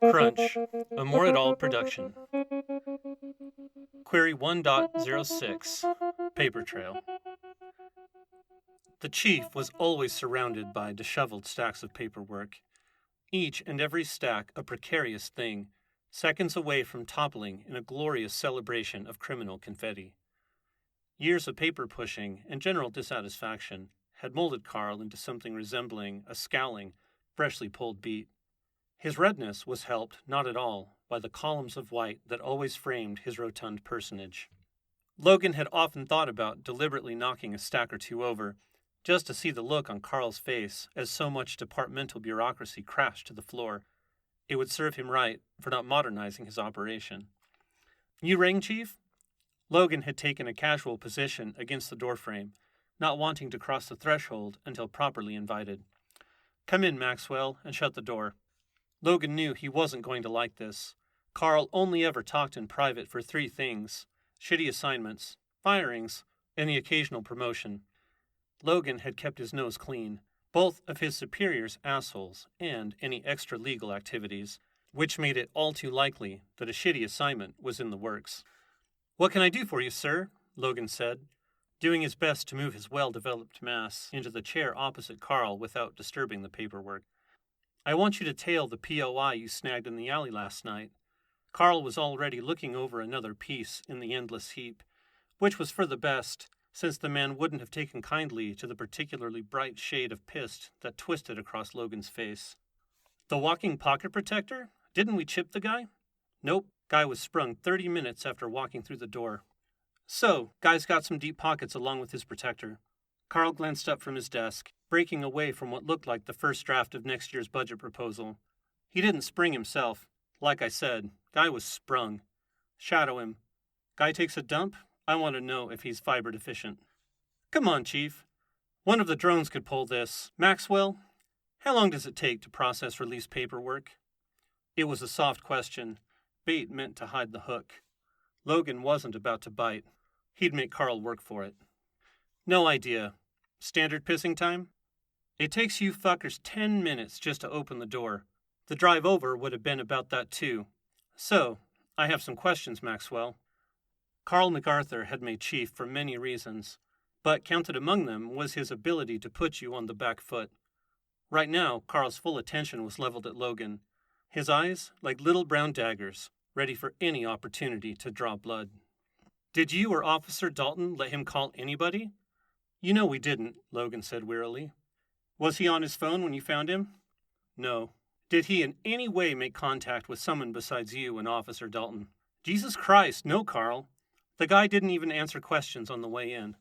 Crunch, a More It All production. Query 1.06, Paper Trail. The chief was always surrounded by disheveled stacks of paperwork, each and every stack a precarious thing, seconds away from toppling in a glorious celebration of criminal confetti. Years of paper pushing and general dissatisfaction had molded Carl into something resembling a scowling, freshly pulled beet. His redness was helped not at all by the columns of white that always framed his rotund personage. Logan had often thought about deliberately knocking a stack or two over, just to see the look on Carl's face as so much departmental bureaucracy crashed to the floor. It would serve him right for not modernizing his operation. "You rang, Chief?" Logan had taken a casual position against the doorframe, not wanting to cross the threshold until properly invited. "Come in, Maxwell, and shut the door." Logan knew he wasn't going to like this. Carl only ever talked in private for three things: shitty assignments, firings, and the occasional promotion. Logan had kept his nose clean, both of his superiors' assholes and any extra legal activities, which made it all too likely that a shitty assignment was in the works. "What can I do for you, sir?" Logan said, doing his best to move his well-developed mass into the chair opposite Carl without disturbing the paperwork. "I want you to tail the POI you snagged in the alley last night." Carl was already looking over another piece in the endless heap, which was for the best, since the man wouldn't have taken kindly to the particularly bright shade of pist that twisted across Logan's face. "The walking pocket protector? Didn't we chip the guy?" "Nope. Guy was sprung 30 minutes after walking through the door." "So, guy's got some deep pockets along with his protector." Carl glanced up from his desk, breaking away from what looked like the first draft of next year's budget proposal. "He didn't spring himself. Like I said, guy was sprung. Shadow him. Guy takes a dump? I want to know if he's fiber deficient." "Come on, Chief. One of the drones could pull this. Maxwell, how long does it take to process release paperwork?" It was a soft question, bait meant to hide the hook. Logan wasn't about to bite. He'd make Carl work for it. "No idea. Standard pissing time?" "It takes you fuckers 10 minutes just to open the door. The drive over would have been about that too. So, I have some questions, Maxwell." Carl MacArthur had made chief for many reasons, but counted among them was his ability to put you on the back foot. Right now, Carl's full attention was leveled at Logan, his eyes like little brown daggers, ready for any opportunity to draw blood. "Did you or Officer Dalton let him call anybody?" "You know we didn't," Logan said wearily. "Was he on his phone when you found him?" "No." "Did he in any way make contact with someone besides you and Officer Dalton?" "Jesus Christ, no, Carl. The guy didn't even answer questions on the way in."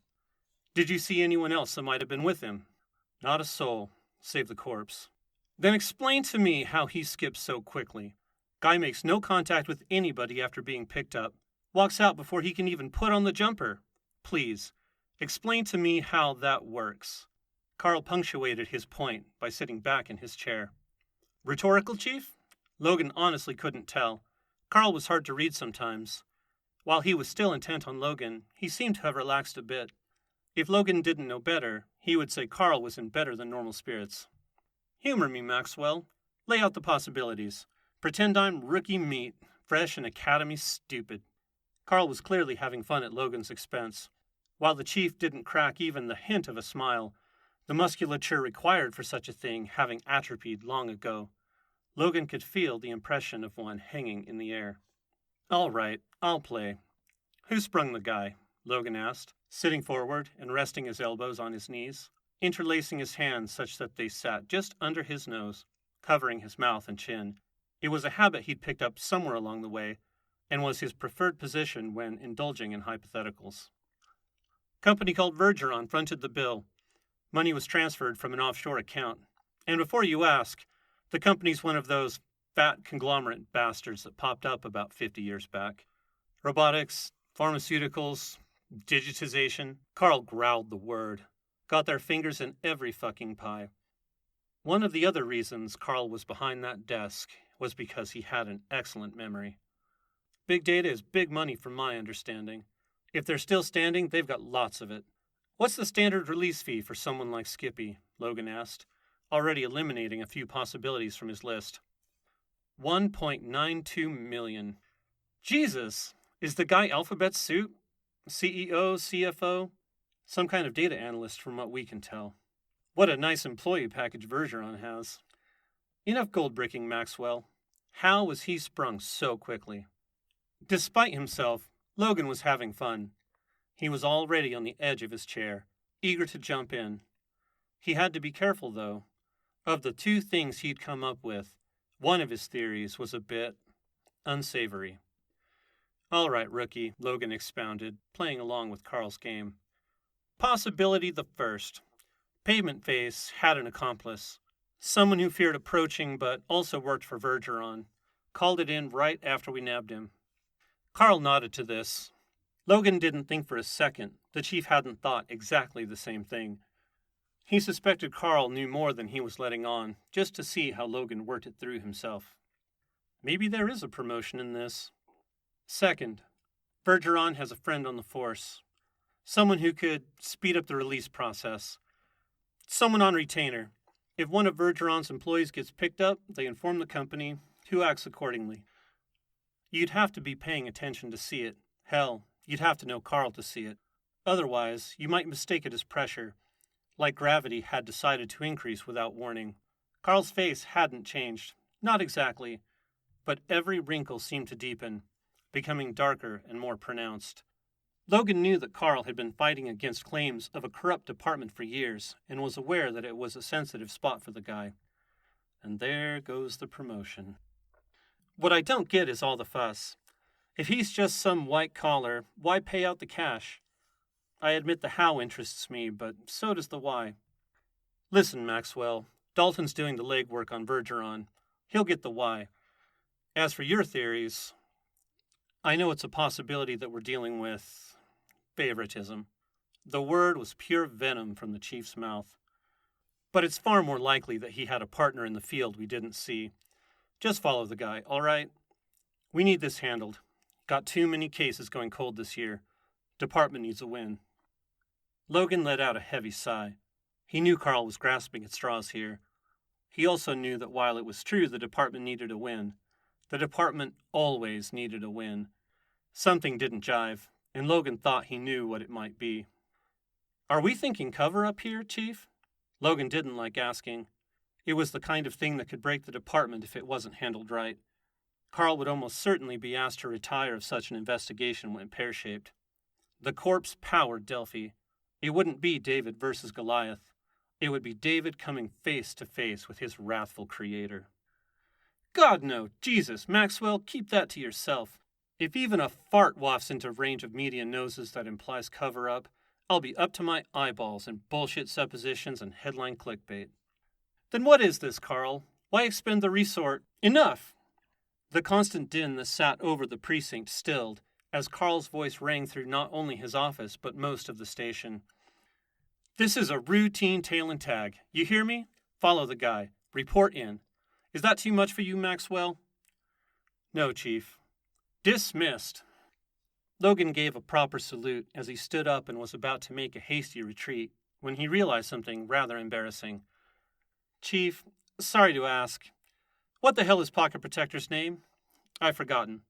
"Did you see anyone else that might have been with him?" "Not a soul, save the corpse." "Then explain to me how he skips so quickly. Guy makes no contact with anybody after being picked up. Walks out before he can even put on the jumper. Please, explain to me how that works." Carl punctuated his point by sitting back in his chair. "Rhetorical, Chief?" Logan honestly couldn't tell. Carl was hard to read sometimes. While he was still intent on Logan, he seemed to have relaxed a bit. If Logan didn't know better, he would say Carl was in better than normal spirits. "Humor me, Maxwell. Lay out the possibilities. Pretend I'm rookie meat, fresh and academy stupid." Carl was clearly having fun at Logan's expense. While the chief didn't crack even the hint of a smile, the musculature required for such a thing having atrophied long ago, Logan could feel the impression of one hanging in the air. "All right, I'll play. Who sprung the guy?" Logan asked, sitting forward and resting his elbows on his knees, interlacing his hands such that they sat just under his nose, covering his mouth and chin. It was a habit he'd picked up somewhere along the way, and was his preferred position when indulging in hypotheticals. "Company called Vergeron fronted the bill. Money was transferred from an offshore account. And before you ask, the company's one of those fat conglomerate bastards that popped up about 50 years back. Robotics, pharmaceuticals, digitization." Carl growled the word. Got their fingers in every fucking pie. One of the other reasons Carl was behind that desk was because he had an excellent memory. "Big data is big money from my understanding. If they're still standing, they've got lots of it. What's the standard release fee for someone like Skippy?" Logan asked, already eliminating a few possibilities from his list. 1.92 million. Jesus! Is the guy Alphabet Soup? CEO, CFO? Some kind of data analyst from what we can tell. What a nice employee package Bergeron has. Enough gold bricking, Maxwell. How was he sprung so quickly? Despite himself, Logan was having fun. He was already on the edge of his chair, eager to jump in. He had to be careful, though. Of the two things he'd come up with, one of his theories was a bit unsavory. All right, rookie, Logan expounded, playing along with Carl's game. Possibility the first. Pavement Face had an accomplice. Someone who feared approaching but also worked for Bergeron. Called it in right after we nabbed him. Carl nodded to this. Logan didn't think for a second the chief hadn't thought exactly the same thing. He suspected Carl knew more than he was letting on, just to see how Logan worked it through himself. Maybe there is a promotion in this. Second, Bergeron has a friend on the force. Someone who could speed up the release process. Someone on retainer. If one of Bergeron's employees gets picked up, they inform the company, who acts accordingly. You'd have to be paying attention to see it. Hell, you'd have to know Carl to see it. Otherwise, you might mistake it as pressure, like gravity had decided to increase without warning. Carl's face hadn't changed, not exactly, but every wrinkle seemed to deepen, becoming darker and more pronounced. Logan knew that Carl had been fighting against claims of a corrupt department for years and was aware that it was a sensitive spot for the guy. And there goes the promotion. What I don't get is all the fuss. If he's just some white collar, why pay out the cash? I admit the how interests me, but so does the why. Listen, Maxwell, Dalton's doing the legwork on Bergeron. He'll get the why. As for your theories, I know it's a possibility that we're dealing with favoritism. The word was pure venom from the chief's mouth. But it's far more likely that he had a partner in the field we didn't see. Just follow the guy, all right? We need this handled. Got too many cases going cold this year. Department needs a win. Logan let out a heavy sigh. He knew Carl was grasping at straws here. He also knew that while it was true the department needed a win, the department always needed a win. Something didn't jive, and Logan thought he knew what it might be. Are we thinking cover-up here, Chief? Logan didn't like asking. It was the kind of thing that could break the department if it wasn't handled right. Carl would almost certainly be asked to retire if such an investigation went pear-shaped. The corpse powered Delphi. It wouldn't be David versus Goliath. It would be David coming face to face with his wrathful creator. God, no. Jesus, Maxwell, keep that to yourself. If even a fart wafts into range of media noses that implies cover-up, I'll be up to my eyeballs in bullshit suppositions and headline clickbait. Then what is this, Carl? Why expend the resort? Enough! The constant din that sat over the precinct stilled, as Carl's voice rang through not only his office, but most of the station. This is a routine tail and tag. You hear me? Follow the guy. Report in. Is that too much for you, Maxwell? No, Chief. Dismissed. Logan gave a proper salute as he stood up and was about to make a hasty retreat when he realized something rather embarrassing. Chief, sorry to ask. What the hell is Pocket Protector's name? I've forgotten.